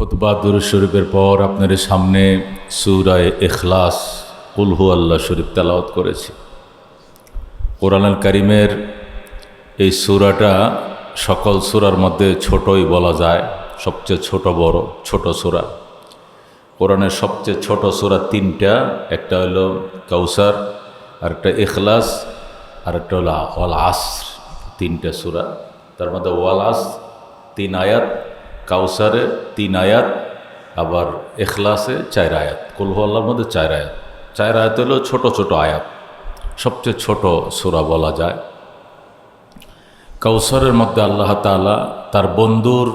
খুতবা দুরূদ শরীফের পর আপনাদের সামনে সূরা ইখলাস কুল হু আল্লাহ শরীফ তেলাওয়াত করেছি। কোরআনুল কারীমের এই সূরাটা সকল সূরার মধ্যে ছোটই বলা যায়, সবচেয়ে ছোট সূরা। কোরআনের সবচেয়ে ছোট সূরা তিনটা, একটা হলো কাউসার, আরেকটা ইখলাস, আরেকটা হলো ওয়াল আসর। তিনটা সূরা, তার মধ্যে ওয়াল আসর 3 আয়াত, কাউসারে 3 আয়াত, আবার ইখলাসে 4 আয়াত, কুল হু আল্লাহর মধ্যে 4 আয়াত। 4 আয়াত হলো ছোট ছোট আয়াত, সবচেয়ে ছোট সূরা বলা যায়। কাউসারের মধ্যে আল্লাহ তাআলা তার বন্ধুর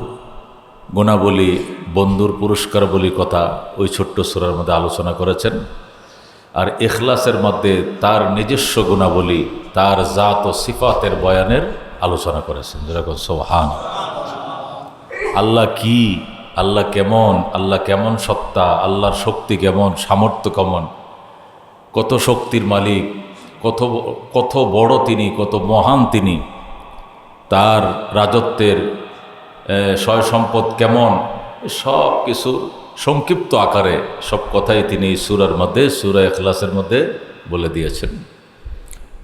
গুণাবলী, বন্ধুর পুরস্কার বলি কথা ওই ছোট্ট সূরার মধ্যে আলোচনা করেছেন। আর ইখলাসের মধ্যে তার নিজস্ব গুণাবলী, তার জাত ও সিফাতের বয়ানের আলোচনা করেছেন। যেরকম সুবহানাল্লাহ, আল্লাহ কি, আল্লাহ কেমন, আল্লাহ কেমন সত্তা, আল্লাহর শক্তি কেমন, সামর্থ্য কেমন, কত শক্তির মালিক, কত বড় তিনি, কত মহান তিনি, তার রাজত্বের সয় সম্পদ কেমন, সব কিছু সংক্ষিপ্ত আকারে সব কথাই তিনি সূরার মধ্যে, সূরা ইখলাসের মধ্যে বলে দিয়েছেন।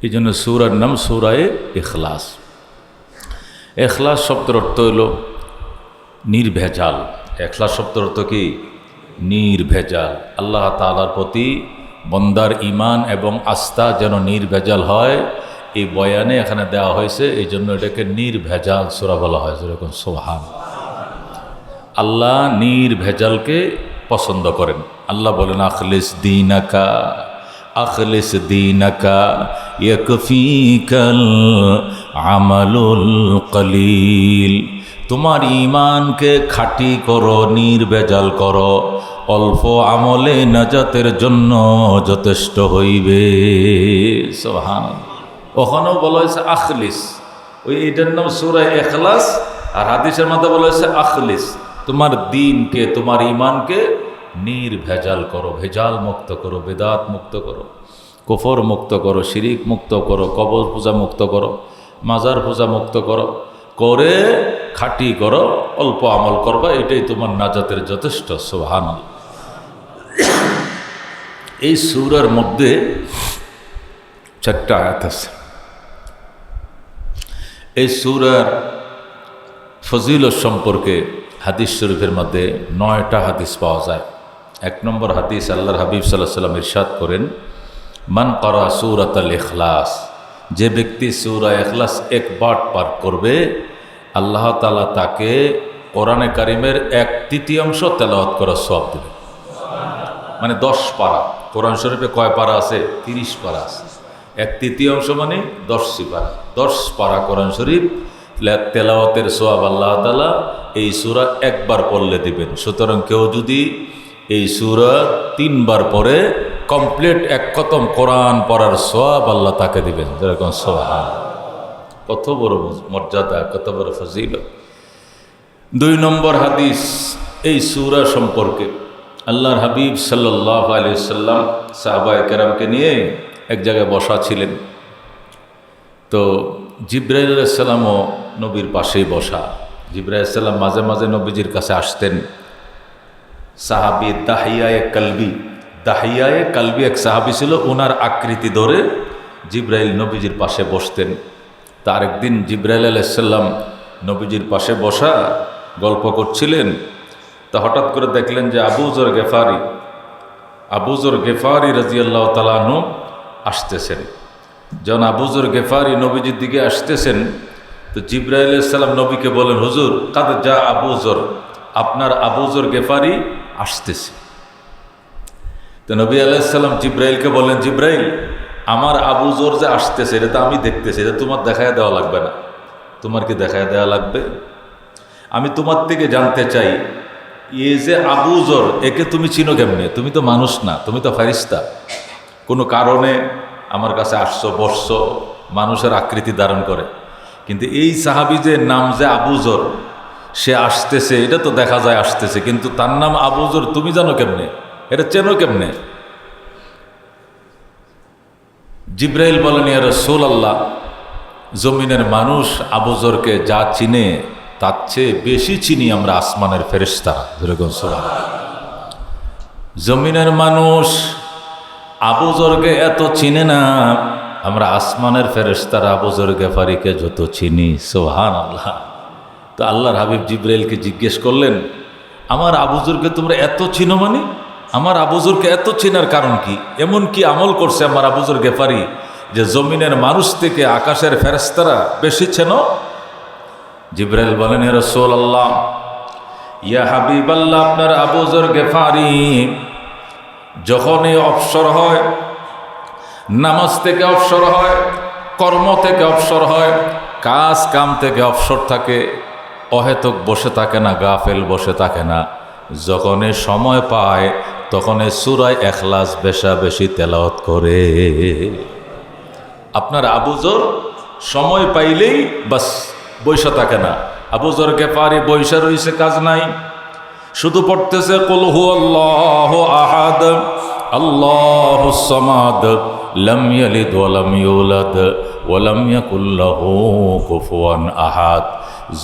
এই জন্য সূরার নাম সূরায়ে ইখলাস। ইখলাস শব্দের অর্থ হল নির্ভেজাল। ইখলাস শব্দের অর্থ কি? নির্ভেজাল। আল্লাহ তাআলার প্রতি বন্দার ঈমান এবং আস্থা যেন নির্ভেজাল হয়, এই বয়ানে এখানে দেওয়া হয়েছে। এই জন্য এটাকে নির্ভেজাল সূরা বলা হয়। যেরকম সুবহানাল্লাহ, আল্লাহ নির্ভেজালকে পছন্দ করেন। আল্লাহ বলেন আখলিস দীনাকা ইয়াকফিকাল আমালুল কলিল। তোমার ঈমানকে খাঁটি করো, নির্ভেজাল করো, অল্প আমলে নাজাতের জন্য যথেষ্ট হইবে। সুবহানাল্লাহ। ওখানেও বলা হয়েছে আখলিস, ওই এটার নাম সূরা ইখলাস। আর হাদিসের মধ্যে বলা হয়েছে আখলিস, তোমার দ্বীনকে, তোমার ঈমানকে নির্ভেজাল করো, ভেজাল মুক্ত করো, বেদাত মুক্ত করো, কুফর মুক্ত করো, শিরিক মুক্ত করো, কবর পূজা মুক্ত করো, মাজার পূজা মুক্ত করো, করে খাঁটি করো, অল্প আমল করবা, এটাই তোমার নাজাতের যথেষ্ট। সুবহানাল্লাহ। এই সূরার মধ্যে 4টা আয়াত আছে। এই সূরার ফজিলত সম্পর্কে হাদিস শরীফের মধ্যে 9টা হাদিস পাওয়া যায়। 1 নম্বর হাদিস, আল্লাহর হাবিব সাল্লাল্লাহু আলাইহি ওয়াসাল্লাম ইরশাদ করেন, মান ক্বারা সূরাতাল ইখলাস, যে ব্যক্তি সূরা ইখলাস একবার পাঠ করবে, আল্লাহ তাআলা তাকে কোরআনে কারীমের 1/3 তেলাওয়াত করার সওয়াব দেবেন। মানে 10 পারা। কোরআন শরীফে কয় পারা আছে? 30 পারা আছে। 1/3 মানে 10 পারা। 10 পারা কোরআন শরীফ তেলাওয়াতের সওয়াব আল্লাহ তাআলা এই সূরা একবার পড়লে দিবেন। সুতরাং কেউ যদি এই সূরা 3 বার পড়ে, কমপ্লিট এক খতম কোরআন পড়ার সওয়াব আল্লাহ তাকে দিবেন। যেরকম সুবহানাল্লাহ, কত বড় মর্যাদা, কত বড় ফজিলত। 2 নম্বর হাদিস এই সূরা সম্পর্কে, আল্লাহর হাবিব সাল্লাল্লাহু আলাইহি ওয়াসাল্লাম সাহাবায়ে কেরামকে নিয়ে এক জায়গায় বসা ছিলেন। তো জিবরাইল আলাইহিস সালামও নবীর পাশেই বসা। জিবরাইল আলাইহিস সালাম মাঝে মাঝে নবীজির কাছে আসতেন। সাহাবী দাহিয়ায়ে কালবি এক সাহাবী ছিল, ওনার আকৃতি ধরে জিবরাইল নবীজির পাশে বসতেন। তার একদিন জিবরাইল আলাইহিস সালাম নবীজির পাশে বসা গল্প করছিলেন। তা হঠাৎ করে দেখলেন যে আবু যর গেফারি রাদিয়াল্লাহু তাআলা আনহু আসতেছেন। যখন আবু যর গেফারি নবীজির দিকে আসতেছেন, তো জিবরাইল আলাইহিস সালাম নবীকে বলেন, হুজুর কাদ যা আবু যর, আপনার আবু যর গেফারি আসতেছে। তো নবী আলাইহিস সালাম জিবরাইলকে বলেন, জিবরাইল আমার আবু যর যে আসতেছে, এটা তো আমি দেখতেছি, এটা তোমার দেখায় দেওয়া লাগবে না। তোমার কি দেখায় দেওয়া লাগবে? আমি তোমার থেকে জানতে চাই, এ যে আবু যর, একে তুমি চিনো কেমনে? তুমি তো মানুষ না, তুমি তো ফেরেশতা। কোনো কারণে আমার কাছে আসছো, বসছো, মানুষের আকৃতি ধারণ করে, কিন্তু এই সাহাবী যে নাম যে আবু যর, সে আসতেছে, এটা তো দেখা যায় আসতেছে, কিন্তু তার নাম আবু যর তুমি জানো কেমনে? এটা চেনো কেমনে? জিবরাইল বলেন, ইয়া রাসূলুল্লাহ, জমিনের মানুষ আবু যরকে যা চিনে তার চেয়ে বেশি চিনি আমরা আসমানের ফেরেশতারা। যেরকম জমিনের মানুষ আবু যরকে এত চিনে না, আমরা আসমানের ফেরেশতারা আবু যর গেফারিকে যত চিনি। সুবহানাল্লাহ। তো আল্লাহর হাবিব জিবরাইলকে জিজ্ঞেস করলেন, আমার আবু যরকে তোমরা এত চিনো? মানে আমার আবু যরকে এত চেনার কারণ কি? এমন কি আমল করছে আমার আবু যর গেফারি যে জমিনের মানুষ থেকে আকাশের ফেরেশতারা বেশি চেনো? জিবরাইল বলেন, ইয়া রাসূলুল্লাহ, ইয়া হাবিবাল্লাহ, আপনার আবু যর গেফারি যখনই অবসর হয়, নামাজ থেকে অবসর হয়, কর্ম থেকে অবসর হয়, কাজ কাম থেকে অবসর থাকে, অহেতুক বসে থাকে না, গাফেল বসে থাকে না, যখনই সময় পায় তখনই সূরা ইখলাস বেশা বেশি তেলাওয়াত করে। আপনার আবু যর সময় পাইলেই বাস বৈশা থাকে না। আবু যর গেফারি বৈশা রইছে, কাজ নাই, শুধু পড়তেছে কুল হুয়াল্লাহু আহাদ আল্লাহুস সামাদ লাম ইয়ালিদ ওয়া লাম ইউলাদ ওয়া লাম ইয়াকুল লাহু কুফুয়ান আহাদ।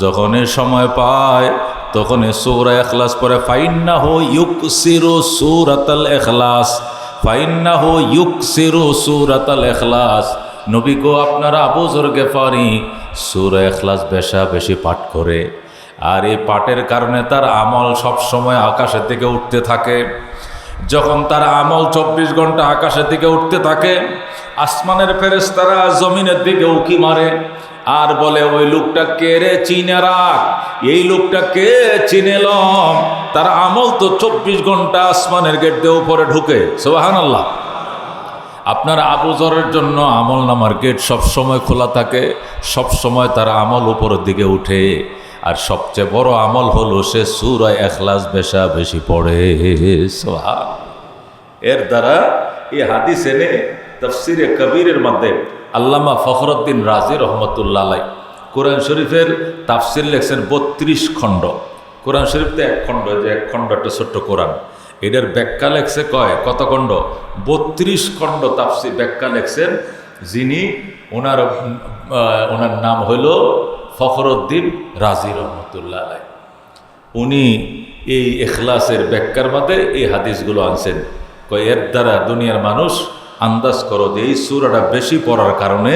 যখনই সময় পায় তখনই সূরা ইখলাস পড়ে। ফাইন্নাহু ইউকসিরু সূরাতাল ইখলাস, ফাইন্নাহু ইউকসিরু সূরাতাল ইখলাস। নবী গো, আপনারা আবু যর গেফারি সূরা ইখলাস বেশা বেশি পাঠ করে, আর এই পাঠের কারণে তার আমল সব সময় আকাশের দিকে উঠতে থাকে। যখন তার আমল 24 ঘন্টা আকাশের দিকে উঠতে থাকে, আসমানের ফেরেশতারা জমিনের দিকে উকি মারে আর বলে, ওই লোকটা কে রে, চিনে রাখ, এই লোকটা কে, চিনেলম, তার আমল তো 24 ঘন্টা আসমানের গেট দিয়ে উপরে ঢুকে। সুবহানাল্লাহ। আপনার আবু যরের জন্য আমল নামার গেট সবসময় খোলা থাকে, সবসময় তার আমল উপরের দিকে উঠে। আর সবচেয়ে বড় আমল হলো সে সূরা ইখলাস বেশা বেশি পড়ে। সুবহান। এর দ্বারা এই হাদিস এনে তাফসিরে কবিরের মধ্যে আল্লামা ফখরুদ্দিন রাজি রহমতুল্লাহ আলাইহি কোরআন শরীফের তাফসির লেখছেন 32 খণ্ড। কোরআন শরীফ তো এক খণ্ড, যে এক খণ্ড একটা ছোট্ট কোরআন, এটার ব্যাখ্যা লেখছে কত খণ্ড? 32 খণ্ড তাফসির ব্যাখ্যা লেখছেন, যিনি ওনার নাম হইল ফখরুদ্দিন রাজি রহমতুল্লাহ আলাইহি। উনি এই ইখলাসের ব্যাখ্যার মধ্যে এই হাদিসগুলো আনছেন। এর দ্বারা দুনিয়ার মানুষ আন্দাজ করো যে এই সূরাটা বেশি পড়ার কারণে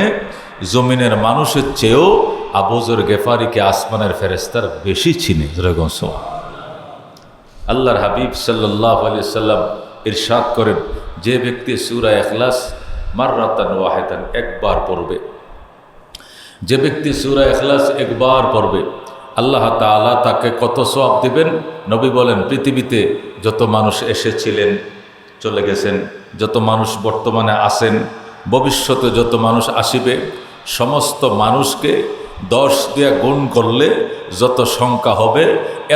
জমিনের মানুষের চেয়েও আবু যর গেফারিকে আসমানের ফেরেশতার বেশি চিনে। যেরকম আল্লাহর হাবিব সাল্লাল্লাহু আলাইহি সাল্লাম ইরশাদ করেন, যে ব্যক্তি সূরা ইখলাস মাররাতান ওয়াহিদান একবার পড়বে, যে ব্যক্তি সূরা ইখলাস একবার পড়বে, আল্লাহ তাআলা তাকে কত সওয়াব দিবেন? নবী বলেন, পৃথিবীতে যত মানুষ এসেছিলেন, চলে গেছেন, যত মানুষ বর্তমানে আছেন, ভবিষ্যতে যত মানুষ আসিবে, সমস্ত মানুষকে 10 দিয়ে গুণ করলে যত সংখ্যা হবে,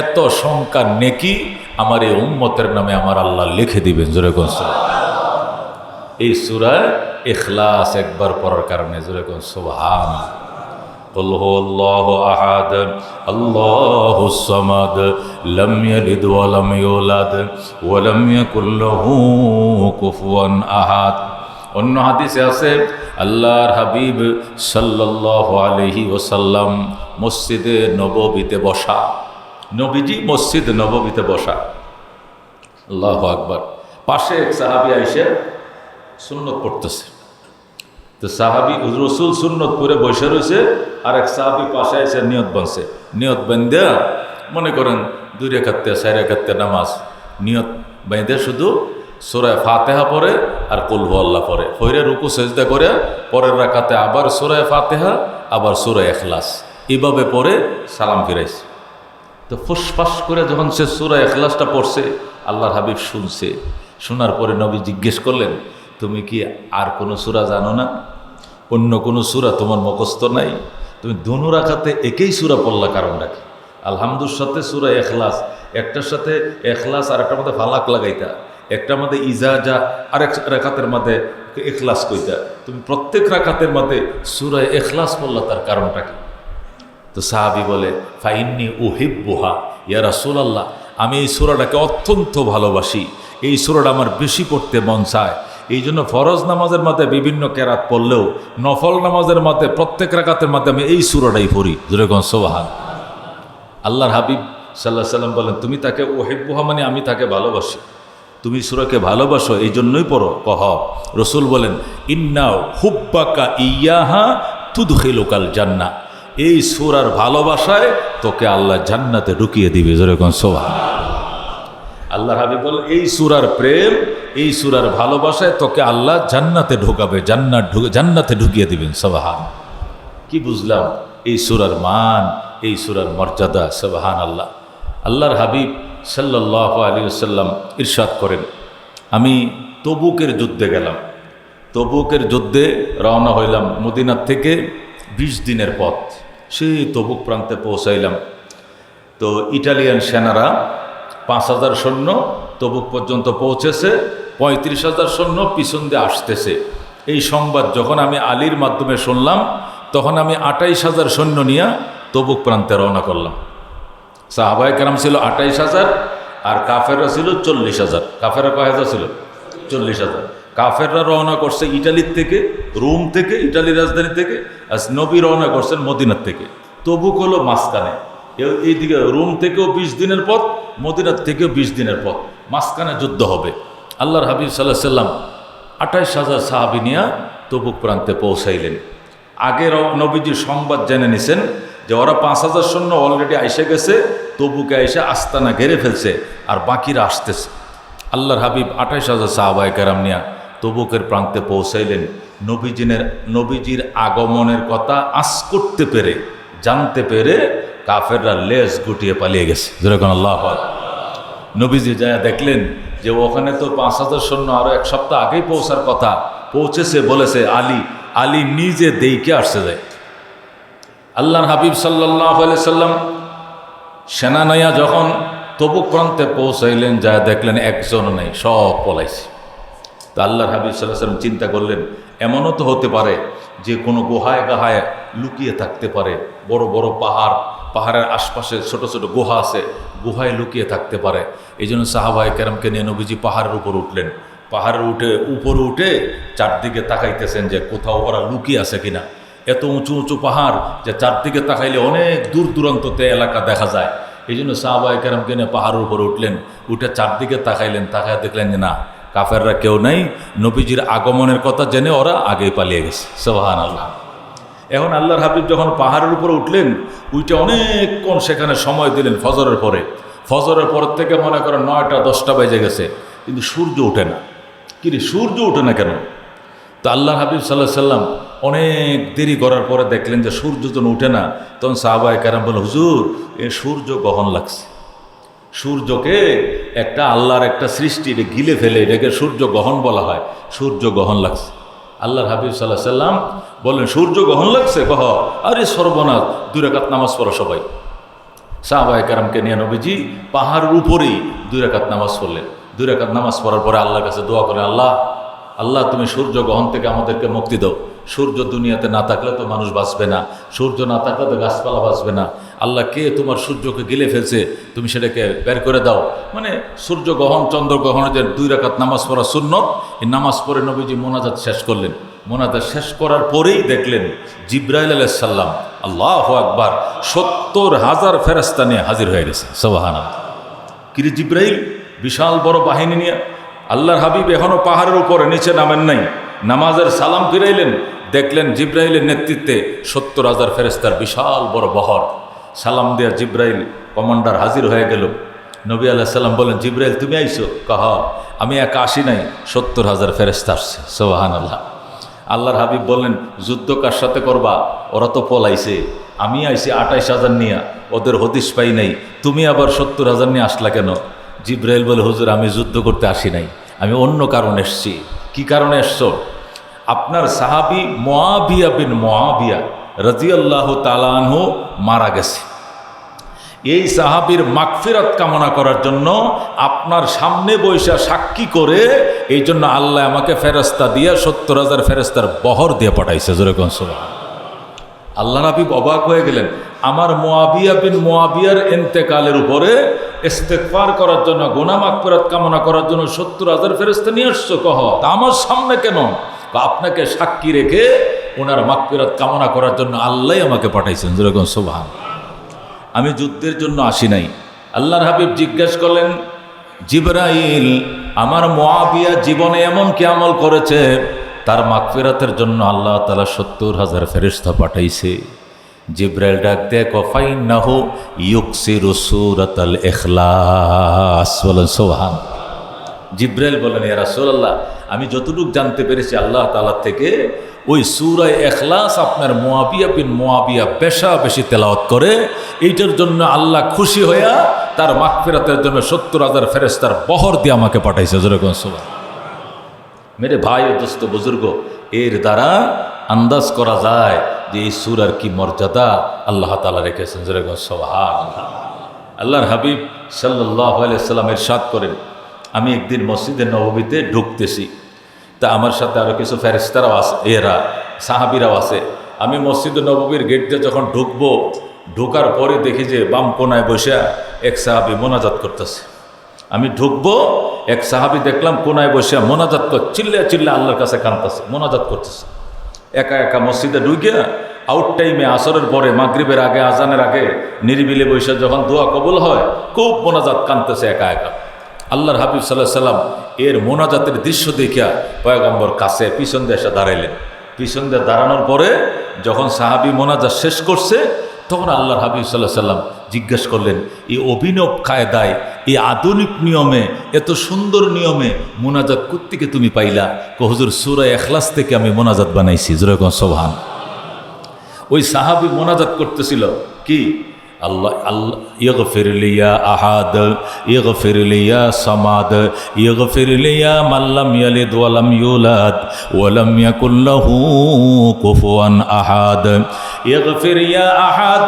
এত সংখ্যা নেকি আমার এই উম্মতের নামে আমার আল্লাহ লিখে দিবেন। জোরে কোন এই সূরা ইখলাস একবার পড়ার কারণে। জোরে কোন সুবহান। কুল হুয়াল্লাহু আহাদ আল্লাহুস সামাদ লাম ইয়ালিদ ওয়া লাম ইউলাদ ওয়া লাম ইয়াকুল লাহু কুফুয়ান আহাদ। অন্য হাদিসে আছে, আল্লাহর হাবিব সাল্লাল্লাহু আলাইহি ওয়াসাল্লাম মসজিদে নববীতে বসা, নবীজি মসজিদ নববীতে বসা। আল্লাহু আকবার। পাশে এক সাহাবী আইসা সুন্নত পড়তেছে, তো সাহাবী রসুল সুন্নত পড়ে বসে রয়েছে, আর এক সাহাবী পাশে এসে নিয়ত বাঁধছে। নিয়ত বান্ধা মনে করেন 2 রাকাত 4 রাকাত নামাজ, নিয়ত বাঁধে শুধু সূরা ফাতিহা পড়ে আর কুল হুয়াল্লাহ পড়ে, ফইরে রুকু সেজদা করে পরের রাকাতে আবার সূরা ফাতিহা আবার সূরা ইখলাস, এইভাবে পড়ে সালাম ফিরাইছে। তো ফুসফাস করে যখন সে সূরা ইখলাসটা পড়ছে, আল্লাহর হাবিব শুনছে। শোনার পরে নবী জিজ্ঞেস করলেন, তুমি কি আর কোনো সূরা জানো না? অন্য কোনো সূরা তোমার মুখস্থ নাই? তুমি দুনো রাকাতে একই সূরা পড়লা, কারণটা কি? আলহামদুর সাথে সূরা ইখলাস, একটার সাথে ইখলাস আর একটার মধ্যে ফালাক লাগাইতা, একটার মধ্যে ইজাজা, আরেক রাকাতের মধ্যে ইখলাস কইতা, তুমি প্রত্যেক রাকাতের মধ্যে সূরা ইখলাস পড়লা, তার কারণটা কি? তো সাহাবী বলে, ফাইন্নি উহিব্বুহা ইয়া রাসূলুল্লাহ, আমি এই সূরাটাকে অত্যন্ত ভালোবাসি, এই সূরাটা আমার বেশি পড়তে মন চায়। এই জন্য ফরজ নামাজের মধ্যে বিভিন্ন কেরাত পড়লেও নফল নামাজের মধ্যে প্রত্যেক রাকাতের মধ্যে আমি এই সূরাটাই পড়ি। যেরকম সুবহান। আল্লাহর হাবিব সাল্লাহ সাল্লাম বলেন, তুমি তাকে ওহিব্বুহা মানে আমি তাকে ভালোবাসি। তুমি সূরাকে ভালোবাসো এই জন্যই পড়ো। কহ রসুল বলেন, ইন্না হুব্বাকা ইয়াহা তুদখিলুকাল জান্নাহ, এই সূরার ভালোবাসায় তোকে আল্লাহ জান্নাতে ঢুকিয়ে দিবে। যেরকম সুবহান। আল্লাহর হাবিব বলেন, এই সূরার প্রেম, এই সূরার ভালোবাসায় তোকে আল্লাহ জান্নাতে ঢোকাবে, জান্নাতে ঢুকিয়ে দিবেন। সুবহান। কি বুঝলাম এই সূরার মান, এই সূরার মর্যাদা। সুবহান আল্লাহ। আল্লাহর হাবিব সাল্লাল্লাহু আলাইহি ওয়াসাল্লাম ইরশাদ করেন, আমি তবুকের যুদ্ধে গেলাম। তবুকের যুদ্ধে রওনা হইলাম মদিনার থেকে 20 দিনের পথ। সেই তবুক প্রান্তে পৌঁছাইলাম। তো ইটালিয়ান সেনারা 5,000 সৈন্য তবুক পর্যন্ত পৌঁছেছে, 35,000 সৈন্য পিছন দিয়ে আসতেছে। এই সংবাদ যখন আমি আলীর মাধ্যমে শুনলাম, তখন আমি 28,000 সৈন্য নিয়ে তবুক প্রান্তে রওনা করলাম। সাহাবায়ে কেরাম ছিল 28,000 আর কাফেররা ছিল 40,000। কাফেররা কয় হাজার ছিল? 40,000। কাফেররা রওনা করছে ইটালির থেকে, রোম থেকে, ইটালির রাজধানী থেকে। আর নবী রওনা করছেন মদিনার থেকে। তবুক হলো মাঝখানে। এইদিকে রোম থেকেও 20 দিনের পথ, মদিনার থেকেও 20 দিনের পথ, মাঝখানে যুদ্ধ হবে। আল্লাহর হাবিব সাল্লাল্লাহু আলাইহি সাল্লাম 28,000 সাহাবী নিয়ে তবুক প্রান্তে পৌঁছাইলেন। আগের নবীজির সংবাদ জেনে নিছেন যে ওরা 5,000 সৈন্য অলরেডি আইসে গেছে, তবুকে আইসে আস্তানা ঘেরে ফেলছে, আর বাকিরা আসতেছে। আল্লাহর হাবিব 28,000 সাহাবায়ে কেরাম নিয়ে তবুকের প্রান্তে পৌঁছাইলেন। নবীজির আগমনের কথা আঁচ করতে পেরে, জানতে পেরে কাফেররা লেজ গুটিয়ে পালিয়ে গেছে। যেরকম আল্লাহু আকবার। নবীজি যায় দেখলেন যে ওখানে তো 5,000 সৈন্য আরও 1 সপ্তাহ আগেই পৌঁছার কথা, পৌঁছেছে। বলেছে আলী নিজে দেইকে আসছে যায়। আল্লাহর হাবিব সাল্লাল্লাহু আলাইহি সাল্লাম সেনা নয়া যখন তবুক প্রান্তে পৌঁছাইলেন, যায় দেখলেন একজনও নেই, সব পলাইছে। তো আল্লাহর হাবিব সাল্লাল্লাহু আলাইহি সাল্লাম চিন্তা করলেন, এমনও তো হতে পারে যে কোনো গুহায় গাহায় লুকিয়ে থাকতে পারে। বড় বড় পাহাড়ের আশপাশে ছোট ছোট গুহা আছে, গুহায় লুকিয়ে থাকতে পারে। এই জন্য সাহাবায়ে কেরামকে নিয়ে নবীজি পাহাড়ের উপর উঠলেন। পাহাড়ের উপরে উঠে চারদিকে তাকাইতেছেন যে কোথাও ওরা লুকিয়ে আছে কিনা। এত উঁচু উঁচু পাহাড় যে চারদিকে তাকাইলে অনেক দূর দূরান্ততে এলাকা দেখা যায়। এই জন্য সাহাবায়ে কেরামকে নিয়ে পাহাড়ের উপর উঠলেন, উঠে চারদিকে তাকাইলেন, তাকায় দেখলেন যে না, কাফেররা কেউ নাই। নবীজির আগমনের কথা জেনে ওরা আগেই পালিয়ে গেছে। সুবহানাল্লাহ। এখন আল্লাহর হাবিব যখন পাহাড়ের উপরে উঠলেন, উঠে অনেকক্ষণ সেখানে সময় দিলেন ফজরের পরে। ফজরের পর থেকে মনে করেন 9টা 10টা বেজে গেছে, কিন্তু সূর্য ওঠে না। কিরে সূর্য ওঠে না কেন? তো আল্লাহর হাবিব সাল্লাল্লাহু আলাইহি সাল্লাম অনেক দেরি করার পরে দেখলেন যে সূর্য যখন উঠে না, তখন সাহাবায়ে কেরাম বললেন, হুজুর এ সূর্য গ্রহণ লাগছে। সূর্যকে একটা আল্লাহর একটা সৃষ্টি, এটা গিলে ফেলে, এটাকে সূর্য গ্রহণ বলা হয়। সূর্য গ্রহণ লাগছে। আল্লাহর হাবিব সাল্লাল্লাহু আলাইহি সাল্লাম বললেন, সূর্য গ্রহণ লাগছে? কহ আরে সর্বনাশ, 2 রাকাত নামাজ পড়ো সবাই। সাহাবায়ে কেরামকে নিয়ে নবীজি পাহাড়ের উপরেই 2 রাকাত নামাজ পড়লেন। 2 রাকাত নামাজ পড়ার পরে আল্লাহর কাছে দোয়া করেন, আল্লাহ তুমি সূর্য গ্রহণ থেকে আমাদেরকে মুক্তি দাও। সূর্য দুনিয়াতে না থাকলে তো মানুষ বাঁচবে না, সূর্য না থাকলে তো গাছপালা বাঁচবে না। আল্লাহ কে তোমার সূর্যকে গিলে ফেলছে, তুমি সেটাকে বের করে দাও। মানে সূর্য গ্রহণ চন্দ্র গ্রহণের যে 2 রাকাত নামাজ পড়া সুন্নত, এই নামাজ পড়ে নবীজি মোনাজাত শেষ করলেন। মোনাজাত শেষ করার পরেই দেখলেন জিবরাইল আলাইহিস সালাম, আল্লাহু আকবার, 70,000 ফেরেশতা নিয়ে হাজির হয়ে গেছে। সুবহানাল্লাহ। কিরে জিবরাইল বিশাল বড় বাহিনী নিয়ে। আল্লাহর হাবিব এখনও পাহাড়ের উপরে, নিচে নামেন নাই। নামাজের সালাম ফিরাইলেন, দেখলেন জিবরাইলের নেতৃত্বে 70,000 ফেরেশতার বিশাল বড় বহর। সালাম দেয়া জিবরাইল কমান্ডার হাজির হয়ে গেল। নবী আলাইহিস সালাম বলেন, জিবরাইল তুমি আইছো? কহ আমি একা আসি নাই, 70,000 ফেরেশতা আসছে। সুবহানাল্লাহ। আল্লাহর হাবিব বললেন, যুদ্ধ কার সাথে করবা? ওরা তো পলাইছে, আমি আইছি 28,000 নিয়ে, ওদের হদিস পাই নাই, তুমি আবার 70,000 নিয়ে আসলা কেন? জিবরাইল বলে, হুজুর আমি যুদ্ধ করতে আসি নাই, আমি অন্য কারণে এসছি। কি কারণে এসছো? আপনার সাহাবী মুআবিয়া বিন মুআবিয়া রাদিয়াল্লাহু তাআলা আনহু মারা গেছে। এই সাহাবীর মাগফিরাত কামনা করার জন্য আপনার সামনে বৈশা সাক্ষী করে, এই জন্য আল্লাহ আমাকে ফেরেশতা দিয়ে 70,000 ফেরেশতার বহর দিয়ে পাঠাইছে। জোরে কোন সুবহানাল্লাহ। আল্লাহ হাবিব অবাক হয়ে গেলেন, আমার মুআবিয়া বিন মুআবিয়ার ইন্তেকালের উপরে ইস্তেগফার করার জন্য, গুনাহ মাগফিরাত কামনা করার জন্য 70,000 ফেরেশতা নিয়ে আসছো? কহ তা আমার সামনে কেন? আপনাকে সাক্ষী রেখে ওনার মাগফিরাত কামনা করার জন্য আল্লাহ আমাকে পাঠাইছেন। যেরকম সুবহানাল্লাহ। আমি যুদ্ধের জন্য আসি নাই। আল্লাহর হাবিব জিজ্ঞেস করলেন, জিবরাইল, আমার মুআবিয়া জীবনে এমন কি আমল করেছে তার মাগফিরাতের জন্য আল্লাহ তাআলা ৭০,০০০ ফেরেশতা পাঠাইছে। জিবরাইল ডাক দিয়ে কফাইন্নাহু ইউকসিরু সূরাতাল ইখলাস। বলেন সুবহান। জিবরাইল বলেন, ইয়া রাসূলুল্লাহ, আমি যতটুকু জানতে পেরেছি আল্লাহ তাআলা থেকে, ওই সূরা ইখলাস আপনার মুআবিয়া বিন মুআবিয়া বেশি তেলাওয়াত করে, এইটার জন্য আল্লাহ খুশি হইয়া তার মাগফিরাতের জন্য ৭০,০০০ ফেরেশতার বহর দিয়ে আমাকে পাঠাইছে। যেরকম সুবহান। মেরে ভাই ও দোস্ত বুজুর্গ, এর দ্বারা আন্দাজ করা যায় যে এই সূরার কি মর্যাদা আল্লাহ তাআলা রেখেছেন। যেরকম সুবহান। আল্লাহর হাবিব সাল্লাল্লাহু আলাইহি সাল্লাম ইরশাদ করেন, আমি একদিন মসজিদে নববীতে ঢুকতেছি, তা আমার সাথে আরও কিছু ফেরেশতারাও আছে, সাহাবীরাও আছে। আমি মসজিদে নববীর গেট দিয়ে যখন ঢুকবো, ঢোকার পরে দেখি যে বাম কোনায় বসে এক সাহাবী মোনাজাত করতেছে। আমি ঢুকবো, এক সাহাবী দেখলাম কোনায় বসে মোনাজাত চিল্লা আল্লাহর কাছে কাঁদতেছে, মোনাজাত করতেছে। একা একা মসজিদে ঢুকে আউট টাইমে আসরের পরে মাগরিবের আগে আজানের আগে নিরিবিলি বসে যখন দোয়া কবুল হয়, খুব মোনাজাত কাঁদতেছে একা একা। আল্লাহর হাবিব সাল্লাল্লাহু আলাইহি সাল্লাম এর মোনাজাতের দৃশ্য দেখিয়া পয়গম্বর কাছে পিছন দিয়ে এসে দাঁড়াইলেন। পিছন দিয়ে দাঁড়ানোর পরে যখন সাহাবী মোনাজাত শেষ করছে, তখন আল্লাহর হাবিব সাল্লাল্লাহু আলাইহি সাল্লাম জিজ্ঞেস করলেন, এই অভিনব কায়দায়, এই আধুনিক নিয়মে, এত সুন্দর নিয়মে মোনাজাত কোত্থেকে তুমি পাইলা? হুজুর, সূরা ইখলাস থেকে আমি মোনাজাত বানাইছি। যেরকম সুবহান। ওই সাহাবী মোনাজাত করতেছিল কি? আল্লাহ আল্লাহ ইগফির লিয়া আহাদ, ইগফির লিয়া সামাদ, ইগফির লিয়া মান লাম ইয়ালিদ ওয়া লাম ইউলাদ ওয়া লাম ইয়াকুল লাহু কুফুয়ান আহাদ, ইগফির ইয়া আহাদ,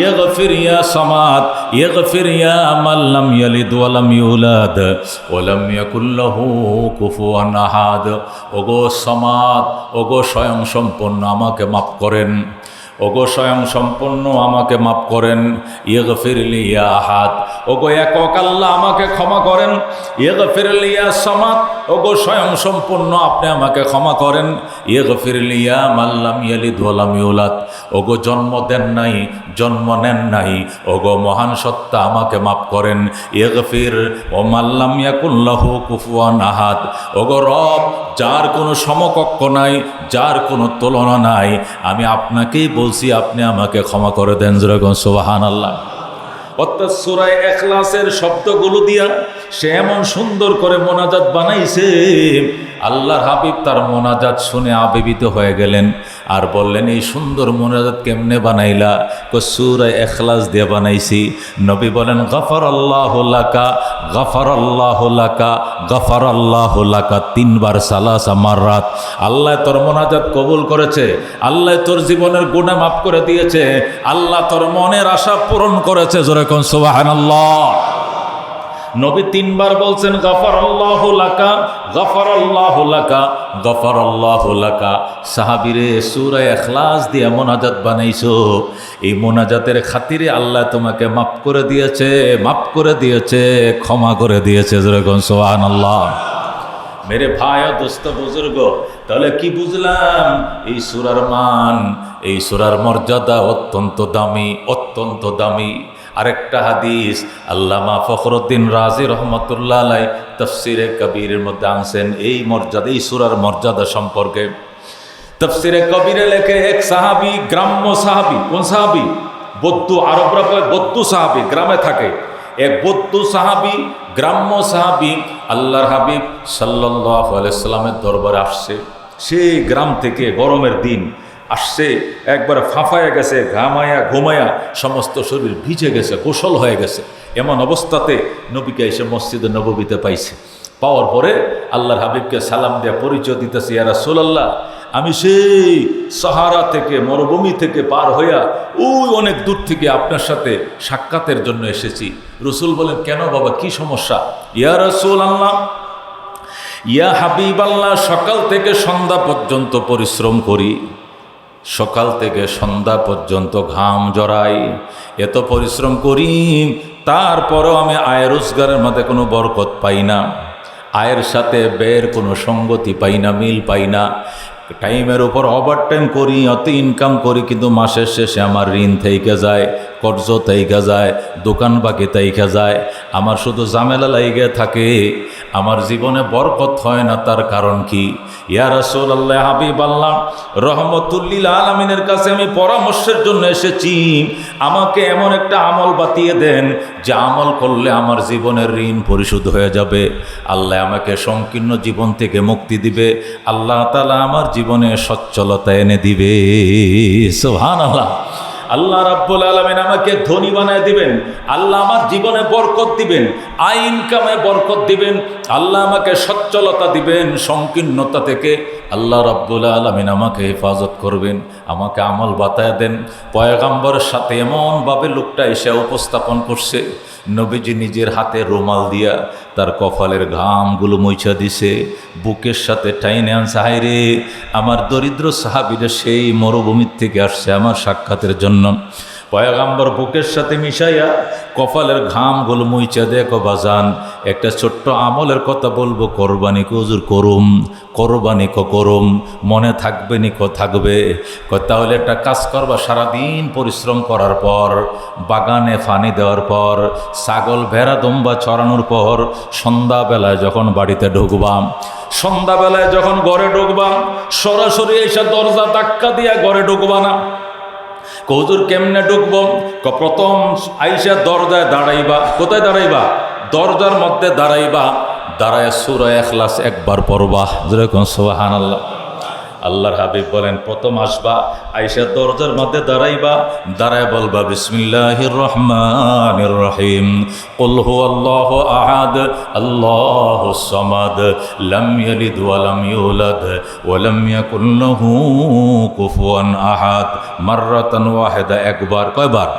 ইগফির ইয়া সামাদ, ইগফির ইয়া মান লাম ইয়ালিদ ওয়া লাম ইউলাদ ওয়া লাম ইয়াকুল লাহু কুফুয়ান আহাদ। ওগো সামাদ, ওগো স্বয়ং সম্পন্ন, আমাকে মাফ করেন। ওগো স্বয়ং সম্পন্ন, আমাকে মাফ করেন। ইগফির লিয়া আহাদ, ওগো একক আল্লাহ, আমাকে ক্ষমা করেন। ইগফির লিয়া সামাদ, ওগো স্বয়ং সম্পন্ন, আপনি আমাকে ক্ষমা করেন। ইগফির লিয়া মান লাম ইয়ালিদ ওয়া লাম ইউলাদ, ওগো জন্ম দেন নাই, জন্ম নেন নাই, ওগো মহান সত্তা, আমাকে মাফ করেন। ইগফির ও মান লাম ইয়াকুল লাহু কুফুয়ান আহাদ, ওগো রব, যার কোনো সমকক্ষ নাই, যার কোনো তুলনা নাই, আমি আপনাকেই বলছি, আপনি আমাকে ক্ষমা করে দেন। যেরকম সুবহানাল্লাহ। অর্থাৎ সূরা ইখলাসের শব্দগুলো দিয়া সে এমন সুন্দর করে মোনাজাত বানাইছে, আল্লাহর হাবিব তার মোনাজাত শুনে আবেগিত হয়ে গেলেন আর বললেন, এই সুন্দর মোনাজাত কেমনে বানাইলা? সূরা ইখলাস দিয়ে বানাইছি। নবী বলেন, গফারাল্লাহু লাকা, গফারাল্লাহু লাকা, গফারাল্লাহু লাকা, ৩ বার, সালাসা মাররাত। আল্লাহ তোর মোনাজাত কবুল করেছে, আল্লাহ তোর জীবনের গুনাহ মাফ করে দিয়েছে, আল্লাহ তোর মনের আশা পূরণ করেছে। যেরকম সুবহানাল্লাহ। নবী ৩ বার বলছেন, গফারাল্লাহু লাকা, গফারাল্লাহু লাকা, গফারাল্লাহু লাকা। সাহাবীরে, সূরা ইখলাস দিয়ে মোনাজাত বানাইছো, এই মোনাজাতের খাতিরে আল্লাহ তোমাকে মাফ করে দিয়েছে, মাফ করে দিয়েছে, ক্ষমা করে দিয়েছে। যেরকম সুবহানাল্লাহ। মেরে ভাই ও দোস্ত বুজুর্গ, তাহলে কি বুঝলাম? এই সূরার মান, এই সূরার মর্যাদা অত্যন্ত দামি, অত্যন্ত দামি। আরেকটা হাদিস আল্লামা ফখরুদ্দিন রাজি রহমতুল্লাহ আলাইহি তাফসিরে কবিরের মধ্যে আনছেন এই মর্যাদা, এই সূরার মর্যাদা সম্পর্কে। তাফসিরে কবিরে লেখে, এক সাহাবী, গ্রাম্য সাহাবী। কোন সাহাবী? বৌদ্ধ, আরবরা বৌদ্ধ সাহাবী, গ্রামে থাকে। এক বৌদ্ধ সাহাবী, গ্রাম্য সাহাবী, আল্লাহর হাবিব সাল্লাল্লাহু আলাইহি সাল্লামের দরবারে আসছে। সেই গ্রাম থেকে গরমের দিন আসছে, একবার ফাঁফায়া গেছে, ঘামায়া ঘুমায়া সমস্ত শরীর ভিজে গেছে, গোসল হয়ে গেছে। এমন অবস্থাতে নবীকে এসে মসজিদে নববীতে পাইছে। পাওয়ার পরে আল্লাহর হাবিবকে সালাম দেয়া পরিচয় দিতেছে, ইয়া রাসূলুল্লাহ, আমি সেই সাহারা থেকে, মরুভূমি থেকে পার হইয়া ওই অনেক দূর থেকে আপনার সাথে সাক্ষাতের জন্য এসেছি। রসুল বলেন, কেন বাবা, কি সমস্যা? ইয়া রাসূলুল্লাহ, ইয়া হাবিবাল্লাহ, সকাল থেকে সন্ধ্যা পর্যন্ত পরিশ্রম করি, সকাল থেকে সন্ধ্যা পর্যন্ত ঘাম জড়াই, এত পরিশ্রম করি, তারপরও আমি আয় রোজগারের মধ্যে কোনো বরকত পাই না, আয়ের সাথে ব্যয়ের কোনো সঙ্গতি পাই না, মিল পাই না। টাইমের উপর ওভার টাইম করি, অত ইনকাম করি, কিন্তু মাসের শেষে আমার ঋণ থেকে যায়, কর্জ থেকে যায়, দোকান বাকি থেকে যায়, আমার শুধু ঝামেলা লাইগে থাকে, আমার জীবনে বরকত হয় না। তার কারণ কি? ইয়া রাসূলুল্লাহ, হাবিব আল্লাহ রহমতুল্লিল আলামিনের কাছে আমি পরামর্শের জন্য এসেছি। আমাকে এমন একটা আমল বাতিয়ে দেন যে আমল করলে আমার জীবনের ঋণ পরিশোধ হয়ে যাবে, আল্লাহ আমাকে সংকীর্ণ জীবন থেকে মুক্তি দিবে, আল্লাহ তাআলা আমার জীবনে সচ্ছলতা এনে দিবে। সুবহানাল্লাহ। আল্লাহ রাব্বুল আলামিন আমাকে ধনী বানায় দিবেন, আল্লাহ আমার জীবনে বরকত দিবেন, আয় ইনকামে বরকত দিবেন, আল্লাহ আমাকে সচ্ছলতা দিবেন, সংকীর্ণতা থেকে আল্লাহ রাব্বুল আলামিন আমাকে হেফাজত করবেন। আমাকে আমল বাতায় দেন। পয়গম্বরের সাথে এমনভাবে লোকটা এসে উপস্থাপন করছে, নবীজি নিজের হাতে রুমাল দিয়া তার কপালের ঘামগুলো মুছা দিছে, বুকের সাথে টাইনে আনছে। হায় রে, আমার দরিদ্র সাহাবীরা সেই মরুভূমির থেকে আসছে আমার সাক্ষাতের জন্য। পয়গম্বর বুকের সাথে মিশাইয়া কপালের ঘামগুলো মুইচা দেখো বাজান, একটা ছোট্ট আমলের কথা বলবো, কোরবানি কো হুজুর করুম, কোরবানি কো করুম, মনে থাকবে নি কো থাকবে। তাহলে একটা কাজ করবা, সারাদিন পরিশ্রম করার পর, বাগানে পানি দেওয়ার পর, ছাগল ভেড়া দম্বা চড়ানোর পর, সন্ধ্যাবেলায় যখন বাড়িতে ঢুকবাম, সন্ধ্যাবেলায় যখন ঘরে ঢুকবাম, সরাসরি এসে দরজা ধাক্কা দিয়া ঘরে ঢুকবা না। হুজুর কেমনে ঢুকবো? প্রথম আইসা দরজায় দাঁড়াইবা। কোথায় দাঁড়াইবা? দরজার মধ্যে দাঁড়াইবা, দাঁড়ায় সূরা ইখলাস একবার পড়বা। যেরকম সুবহানাল্লাহ। আল্লাহর হাবিব বলেন, প্রথম আসবা, আইসা দরজার মধ্যে দাঁড়াইবা, দাঁড়ায় বলবা বিসমিল্লাহির রহমানির রহিম, কুল হুয়াল্লাহু আহাদ আল্লাহুস সামাদ লাম ইয়ালিদ ওয়া লাম ইউলাদ ওয়া লাম ইয়াকুল লাহু কুফুয়ান আহাদ, মাররাতান ওয়াহিদা, একবার। কয়বার?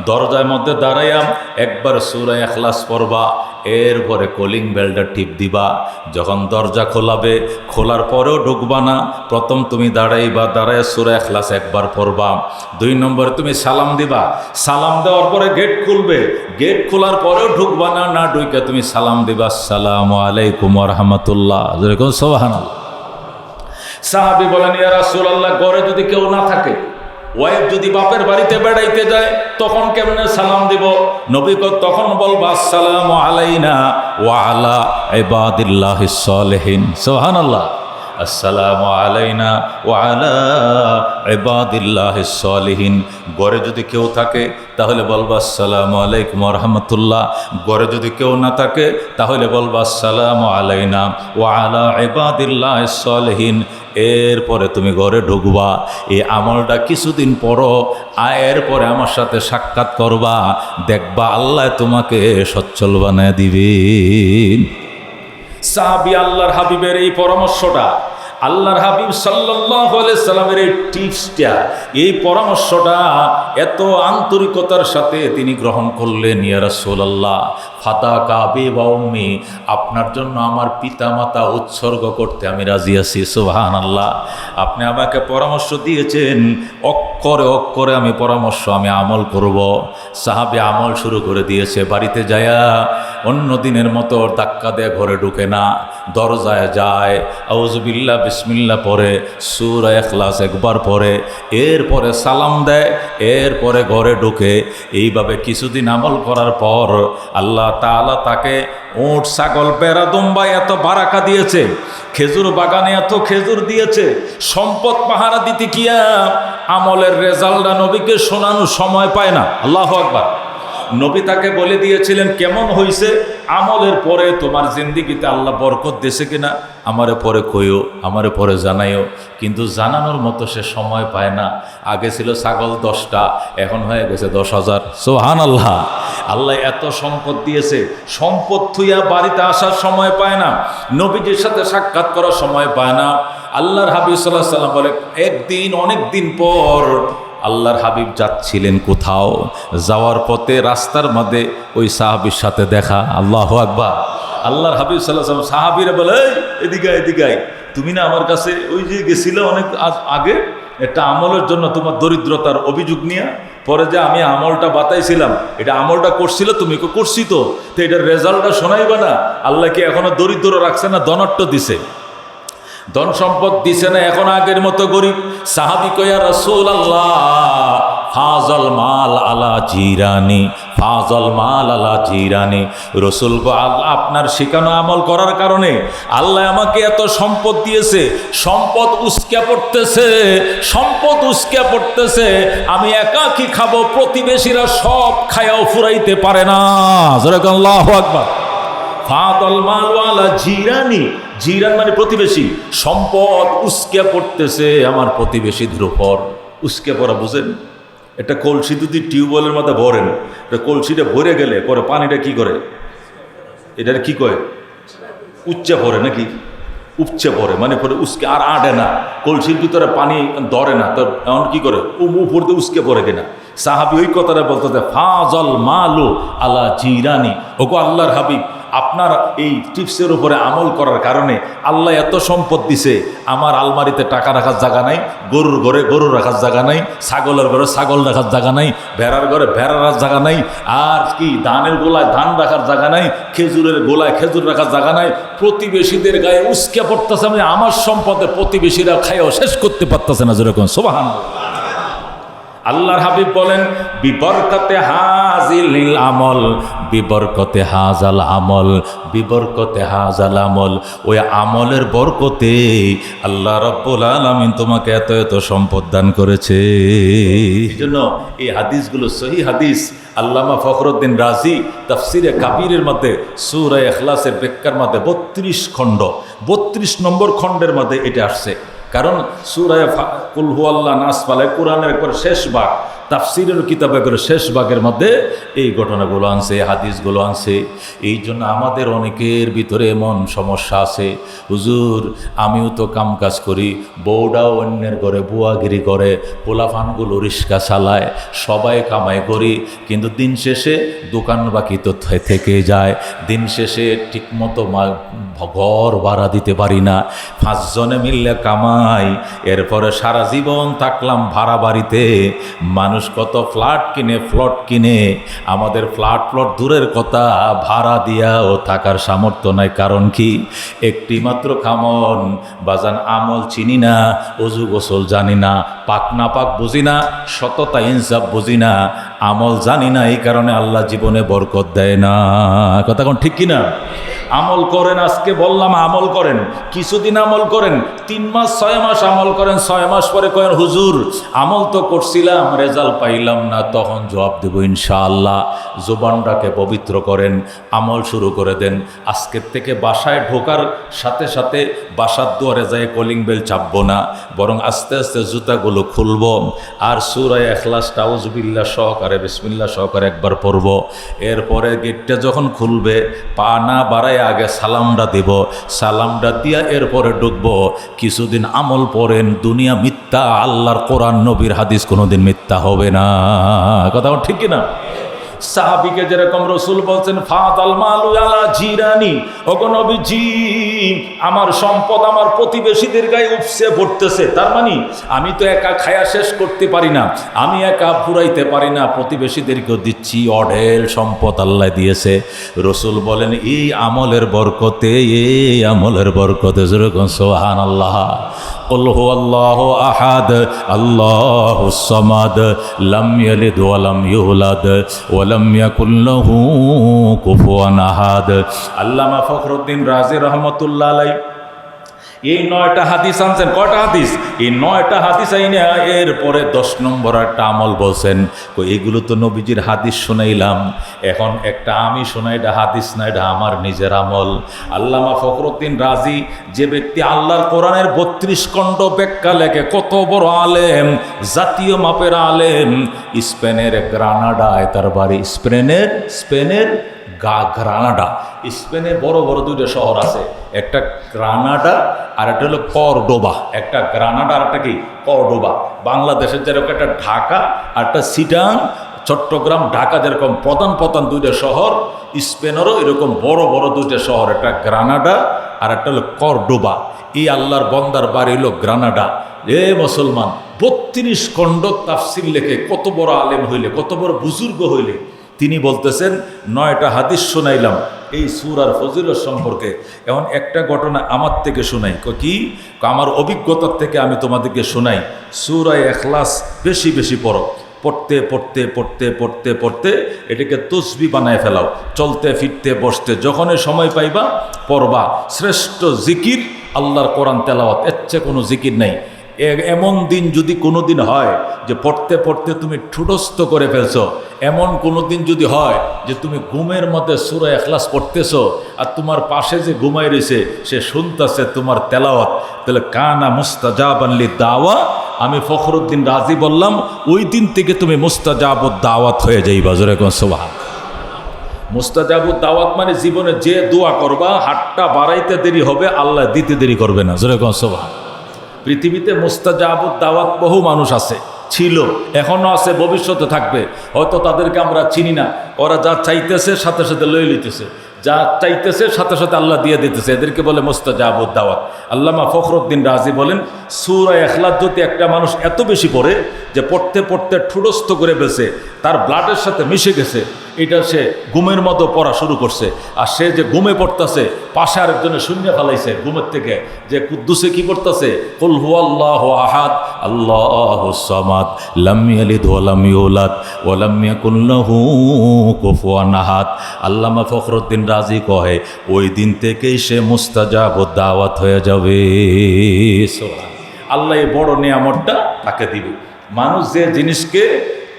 দরজার মধ্যে দাঁড়াইয়া একবার সূরা ইখলাস পড়বা, এরপরে কলিং বেলটা টিপ দিবা। যখন দরজা খোলাবে, খোলার পরেও ঢুকবা না, প্রথম তুমি দাঁড়াইবা, দাঁড়ায় সূরা ইখলাস একবার পড়বা। 2 নম্বরে তুমি সালাম দিবা, সালাম দেওয়ার পরে গেট খুলবে, গেট খোলার পরেও ঢুকবা না, না ঢুকে তুমি সালাম দিবা, আসসালামু আলাইকুম ওয়া রাহমাতুল্লাহ। যেরকম সুবহানাল্লাহ। সাহাবী বলেন, ইয়া রাসূলুল্লাহ, ঘরে যদি কেউ না থাকে, ওয়াইফ যদি বাপের বাড়িতে বেড়াইতে যায়, তখন কেমনে সালাম দিব? নবী কয়, তখন বলবা আসসালামু আলাইনা ওয়া আলা ইবাদিল্লাহিস সালিহিন। সুবহানাল্লাহ। আসসালামু আলাইনা ওয়া আলা ইবাদিল্লাহিস সালিহিন। ঘরে যদি কেউ থাকে তাহলে বলবা আসসালামু আলাইকুম ওয়া রাহমাতুল্লাহ। ঘরে যদি কেউ না থাকে তাহলে বলবা আসসালামু আলাইনা ওয়া আলা ইবাদিল্লাহিস সালিহিন। এরপরে তুমি ঘরে ঢুকবা, এই আমলটা কিছুদিন পরও, আয়ের পরে আমার সাথে সাক্ষাৎ করবা, দেখবা আল্লাহ তোমাকে সচ্ছল বানায় দিবেন। সাহাবী আল্লাহর হাবিবের এই পরামর্শটা, আল্লাহর হাবিব সাল্লাল্লাহু আলাইহি সাল্লামের এই টিপসটা, এই পরামর্শটা এত আন্তরিকতার সাথে তিনি গ্রহণ করলেন। ইয়া রাসূলুল্লাহ, ফাদাকা আবি ওয়া উম্মি, আপনার জন্য আমার পিতা মাতা উৎসর্গ করতে আমি রাজি আছি। সুবহানাল্লাহ। আপনি আমাকে পরামর্শ দিয়েছেন, অক্ষরে অক্ষরে আমি পরামর্শ, আমি আমল করব। সাহাবী আমল শুরু করে দিয়েছে। বাড়িতে যায়া অন্য দিনের মতো ধাক্কা দিয়ে ঘরে ঢুকে না, দরজায় যায়, আউযু বিল্লাহ বিসমিল্লাহ পড়ে, সূরা ইখলাস একবার পড়ে, এরপরে সালাম দেয়, এরপরে ঘরে ঢুকে। এইভাবে কিছুদিন আমল করার পর আল্লাহ তাআলা তাকে উট ছাগল বেড়া দুম্বা এত বারাকা দিয়েছে, খেজুর বাগানে এত খেজুর দিয়েছে, সম্পদ পাহারা দিতে গিয়া আমলের রেজাল্টটা নবীকে শোনানোর সময় পায় না। আল্লাহু আকবার। নবী তাকে বলে দিয়েছিলেন, কেমন হয়েছে আমলের পরে তোমার জিন্দিগিতে আল্লাহ বরকত দিয়েছে কিনা আমারে পরে কইও, আমারে পরে জানাইও। কিন্তু জানানোর মতো সে সময় পায় না। আগে ছিল ছাগল 10টা, এখন হয়ে গেছে 10,000। সুবহানাল্লাহ। আল্লাহ এত সম্পদ দিয়েছে, সম্পদ থুইয়া বাড়িতে আসার সময় পায় না, নবীজির সাথে সাক্ষাৎ করার সময় পায় না। আল্লাহর হাবিব সাল্লাল্লাহু আলাইহি ওয়াসাল্লাম বলে, একদিন অনেক দিন পর আল্লাহর হাবিব যাচ্ছিলেন কোথাও, যাওয়ার পথে রাস্তার মধ্যে ওই সাহাবীর সাথে দেখা। আল্লাহু আকবার। আল্লাহর হাবিব সাল্লাল্লাহু আলাইহি ওয়াসাল্লাম সাহাবীরা বলে, এদিকে এদিকে, তুমি না আমার কাছে ওই যে গেছিলে অনেক আগে একটা আমলের জন্য তোমার দরিদ্রতার অভিযোগ নিয়ে, পরে যে আমি আমলটা বাতাইছিলাম, এটা আমলটা করছিল, তুমি করছি তো এটার রেজাল্টটা শোনাইবা না? আল্লাহ কি এখনো দরিদ্র রাখছে না ধনাট্য দিছে? ধন সম্পদ দিছে না, এখন আগের মতো গরিব। সাহাবী কয়া রাসূলুল্লাহ ফাজল মাল আলা জিরানি, ফাজল মাল আলা জিরানি। রসুল গো, আপনার শেখানো আমল করার কারণে আল্লাহ আমাকে এত সম্পদ দিয়েছে, সম্পদ উস্কে পড়তেছে, সম্পদ উস্কে পড়তেছে, আমি একাকি খাবো, প্রতিবেশীরা সব খায়াও ফুরাইতে পারে না। যেরকম আল্লাহু আকবার। ফাদল মাল আলা জিরানি, জিরান মানে প্রতিবেশী। সম্পদ উস্কে পড়তেছে আমার প্রতিবেশীদের উপর। উস্কে পড়া বুঝেন? একটা কলসি যদি টিউবওয়েলের মধ্যে ভরেন, কলসিটা ভরে গেলে পরে পানিটা কি করে, এটার কি কয়, উচ্চে পড়ে নাকি, উপচে পড়ে, মানে পরে উস্কে আর আডে না, কলসির ভিতরে পানি ধরে না, তো এমন কি করে উপর দিয়ে উস্কে পড়ে কিনা। সাহাবি ওই কথাটা বলতে ফাজল মালু আলা জিরানি। ওগো আল্লাহর হাবিব, আপনার এই টিপসের উপরে আমল করার কারণে আল্লাহ এত সম্পদ দিছে, আমার আলমারিতে টাকা রাখার জায়গা নাই, গরুর ঘরে গরু রাখার জায়গা নাই, ছাগলের ঘরে ছাগল রাখার জায়গা নাই, ভেড়ার ঘরে ভেড়া রাখার জায়গা নাই, আর কি ধানের গোলায় ধান রাখার জায়গা নাই, খেজুরের গোলায় খেজুর রাখার জায়গা নাই। প্রতিবেশীদের গায়ে উস্কে পড়তেছে, আমি আমার সম্পদের প্রতিবেশীরা খাইও শেষ করতে পারতেছে না। যেরকম সুবহানাল্লাহ। আল্লাহর হাবিব বলেন বিবরকতে হাজিল আমল, বিবরকতে হাজাল আমল, বিবরকতে হাজাল আমল। ওই আমলের বরকতে আল্লাহ রাব্বুল আলামিন তোমাকে এত এত সম্পদ দান করেছে। এই জন্য এই হাদিসগুলো সহি হাদিস। আল্লামা ফখরুদ্দিন রাজি তাফসিরে কাবিরের মধ্যে সূরা ইখলাসের ব্যাখ্যার মধ্যে 32 খণ্ড, 32 নম্বর খণ্ডের মধ্যে এটা আসছে। কারণ সূরা কুল হুয়াল্লাহ নাস ফালাক কোরআনের একবার শেষ ভাগ, তাফসিরের কিতাবে করে শেষ ভাগের মধ্যে এই ঘটনাগুলো আনছে, হাদিসগুলো আনছে। এই জন্য আমাদের অনেকের ভিতরে এমন সমস্যা আছে, হুজুর আমিও তো কাম কাজ করি, বউটাও অন্যের ঘরে বুয়াগিরি করে, পোলাফানগুলো রিস্কা চালায়, সবাই কামাই করি, কিন্তু দিন শেষে দোকান বাকি তো থেকে যায়, দিন শেষে ঠিকমতো ঘর ভাড়া দিতে পারি না, 5 জনে মিললে কামাই, এরপরে সারা জীবন থাকলাম ভাড়া বাড়িতে। মানুষ কত ফ্ল্যাট কিনে, প্লট কিনে, আমাদের ফ্ল্যাট প্লট দূরের কথা, ভাড়া দিয়াও থাকার সামর্থ্য নাই। কারণ কি? একটি মাত্র কামন বাজান, আমল চিনি না, অজু গোসল জানি না, পাক না পাক বুঝি না, সততা ইনসাফ বুঝি না, আমল জানি না, এই কারণে আল্লাহ জীবনে বরকত দেয় না। কথা কোন ঠিক কিনা? আমল করেন, আজকে বললাম আমল করেন, কিছুদিন আমল করেন, 3 মাস 6 মাস আমল করেন, 6 মাস পরে করেন হুজুর আমল তো করছিলাম, রেজাল্ট পাইলাম না, তখন জবাব দেব ইনশাআল্লাহ। জবানটাকে পবিত্র করেন, আমল শুরু করে দেন। আজকের থেকে বাসায় ঢোকার সাথে সাথে বাসার দুয়ারে যায় কলিং বেল চাপবো না, বরং আস্তে আস্তে জুতাগুলো খুলব, আর সূরা ইখলাস আউযুবিল্লাহ সহকারে বিসমিল্লাহ সহকারে একবার পড়ব। এরপরে গেটটা যখন খুলবে, পা না বাড়ায় আগে সালামটা দেব, সালামটা দিয়া এরপরে ঢুকবো। কিছুদিন আমল পড়েন, দুনিয়া মিথ্যা, আল্লাহর কোরআন নবীর হাদিস কোনোদিন মিথ্যা হবে না। কথা ঠিক কিনা? সাহাবীকে যেরকম রসুল বলছেন ফাদাল মালু আলা জিরানি, ওগো নবীজি আমার সম্পদ আমার প্রতিবেশীদের গায়ে উপচে পড়তেছে, তার মানে আমি তো একা খায়া শেষ করতে পারি না, আমি একা ফুরাইতে পারি না, প্রতিবেশীদেরকেও দিচ্ছি, অঢেল সম্পদ আল্লাহ দিয়েছে। রসুল বলেন এই আমলের বরকতে, এই আমলের বরকতে যেরকম সুবহানাল্লাহ। কুল হুয়াল্লাহু আহাদ আল্লাহুস সামাদ লাম ইয়ালিদ ওয়া লাম ইউলাদ ওয়া লাম ইয়াকুল লাহু কুফুয়ান আহাদ। আল্লামা ফখরুদ্দিন রাজি রহমতুল্লাহ আলাইহি এই 9টা হাদিস আনছেন। কয়টা হাদিস? এই 9টা হাদিস আইনে এরপরে 10 নম্বর একটা আমল বলছেন। এগুলো তো নবীজির হাদিস শোনাইলাম, এখন একটা আমি শোনাই, এটা হাদিস না, এটা আমার নিজের আমল। আল্লামা ফখরুদ্দিন রাজি যে ব্যক্তি আল্লাহর কোরআনের 32 খণ্ড ব্যাখ্যা লেখে, কত বড় আলেম, জাতীয় মাপের আলেম। স্পেনের গ্রানাডায় তার বাড়ি, স্পেনের গ্রানাডা। স্পেনে বড় বড় 2টা শহর আছে, একটা গ্রানাডা আর একটা হলো কর্ডোবা। একটা গ্রানাডা আর একটা কি কর্ডোবা। বাংলাদেশের যেরকম একটা ঢাকা আর একটা চিটাং, চট্টগ্রাম, ঢাকা যেরকম প্রধান 2টা শহর, স্পেনেরও এরকম বড় বড় 2টা শহর, একটা গ্রানাডা আর একটা হলো কর্ডোবা। এই আল্লাহর বন্দার বাড়ি হলো গ্রানাডা। এ মুসলমান, 32 খণ্ড তাফসির লেখে, কত বড় আলেম হইলে, কত বড় বুজুর্গ হইলে, তিনি বলতেছেন 9টা হাদিস শোনাইলাম, এই সূরার ফজিলত সম্পর্কে। এখন একটা ঘটনা আমার থেকে শোনাই, কি আমার অভিজ্ঞতার থেকে আমি তোমাদেরকে শোনাই। সূরা ইখলাস বেশি বেশি পড়ো, পড়তে পড়তে পড়তে পড়তে পড়তে এটাকে তসবিহ বানায় ফেলাও। চলতে ফিরতে বসতে যখনই সময় পাইবা পড়বা। শ্রেষ্ঠ জিকির আল্লাহর কোরআন তেলাওয়াত, এর চেয়ে কোনো জিকির নেই। এমন দিন যদি কোনো দিন হয় যে পড়তে পড়তে তুমি ঠুটস্থ করে ফেলছো, এমন কোনো দিন যদি হয় যে তুমি ঘুমের মধ্যে সূরা ইখলাস পড়তেছো আর তোমার পাশে যে ঘুমাই রয়েছে সে শুনতেছে তোমার তেলাওয়াত, তাহলে কানা মুস্তাজাবান লিদ-দাওয়া, আমি ফখরুদ্দিন রাজি বললাম ওই দিন থেকে তুমি মুস্তাজাবুদ দাওয়াত হয়ে যাইবা। জোরে কোন সুবহান। মুস্তাজাবুদ দাওয়াত মানে জীবনে যে দোয়া করবা হাতটা বাড়াইতে দেরি হবে, আল্লাহ দিতে দেরি করবে না। জোরে কোন সুবহান। পৃথিবীতে মুস্তাজাবুদ দাওয়াত বহু মানুষ আছে, ছিল, এখনও আছে, ভবিষ্যতে থাকবে। হয়তো তাদেরকে আমরা চিনি না। ওরা যা চাইতেছে সাথে সাথে লয়ে লইতেছে, যা চাইতেছে সাথে সাথে আল্লাহ দিয়ে দিতেছে, এদেরকে বলে মুস্তাজাবুদ দাওয়াত। আল্লামা ফখরুদ্দিন রাজি বলেন সূরা ইখলাস যদি একটা মানুষ এত বেশি পড়ে যে পড়তে পড়তে ঠুটস্থ করে বেছে তার ব্লাডের সাথে মিশে গেছে, এটা সে ঘুমের মতো পড়া শুরু করছে। আর সে যে ঘুমে পড়তেছে পাশে আরেকজনে শূন্য ফেলাইছে ঘুমের থেকে, যে কুদ্দুসে কি পড়তেছে, কুল হুয়াল্লাহু আহাদ আল্লাহুস সামাদ লাম ইয়ালিদ ওয়া লাম ইউলাদ ওয়া লাম ইয়াকুল লাহু কুফুয়ান আহাদ। আল্লামা ফখরুদ্দিন রাজি কহে ওই দিন থেকেই সে মুস্তাজাবুদ দাওয়াত হয়ে যাবে। আল্লাহ এই বড় নিয়ামতটা তাকে দিবে। মানুষ যে জিনিসকে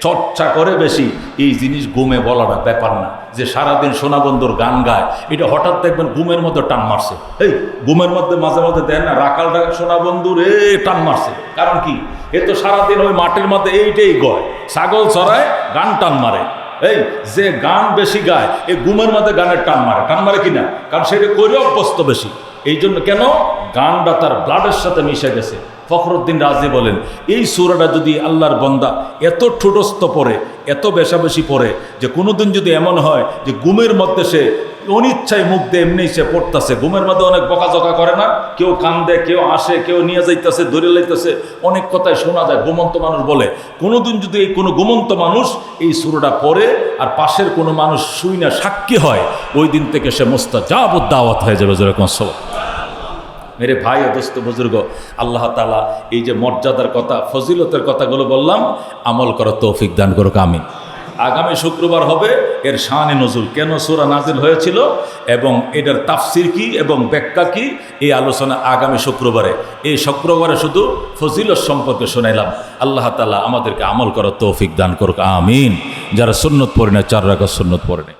চর্চা করে বেশি, এই জিনিস ঘুমে বলাটা ব্যাপার না। যে সারাদিন সোনাবন্ধুর গান গায়, এটা হঠাৎ দেখবেন ঘুমের মধ্যে টান মারছে। এই ঘুমের মধ্যে মাঝে মাঝে দেন না রাখাল ডাক সোনাবন্ধুর এ টান মারছে, কারণ কি, এ তো সারাদিন ওই মাঠের মধ্যে এইটাই গয়, ছাগল চড়ায়, গান টান মারে। এই যে গান বেশি গায় এ ঘুমের মধ্যে গানের টান মারে কিনা, কারণ সেটা করে অভ্যস্ত বেশি। এই জন্য কেন, গানটা তার ব্লাডের সাথে মিশে গেছে। ফখরুদ্দিন রাজি বলেন এই সূরাটা যদি আল্লাহর বান্দা এত ঠুটস্থ পড়ে, এত বেশাবেশি পড়ে, যে কোনোদিন যদি এমন হয় যে ঘুমের মধ্যে সে অনিচ্ছায় মুখ দিয়ে এমনি সে পড়তেছে, ঘুমের মধ্যে অনেক বকাঝকা করে না, কেউ কান্দে, কেউ আসে, কেউ নিয়ে যাইতেছে, ধরে লাইতেছে, অনেক কথাই শোনা যায়, ঘুমন্ত মানুষ বলে। কোনোদিন যদি এই কোনো ঘুমন্ত মানুষ এই সূরাটা পড়ে আর পাশের কোনো মানুষ শুই না সাক্ষী হয়, ওই দিন থেকে সে মুস্তাজাবুদ দাওয়াত হয়ে যাবে। যেরকম সব মেরে ভাই ও দোস্ত বুজুর্গ, আল্লাহ তাআলা এই যে মর্যাদার কথা, ফজিলতের কথাগুলো বললাম, আমল করার তৌফিক দান করুক, আমিন। আগামী শুক্রবার হবে এর শানে নজুল, কেন সূরা নাজিল হয়েছিল এবং এটার তাফসির কি এবং ব্যাখ্যা কি, এই আলোচনা আগামী শুক্রবারে। এই শুক্রবারে শুধু ফজিলত সম্পর্কে শোনাইলাম। আল্লাহ তাআলা আমাদেরকে আমল করার তৌফিক দান করুক, আমিন। যারা সুন্নত পড়ে না 4 রাকাত সুন্নত পড়ে না।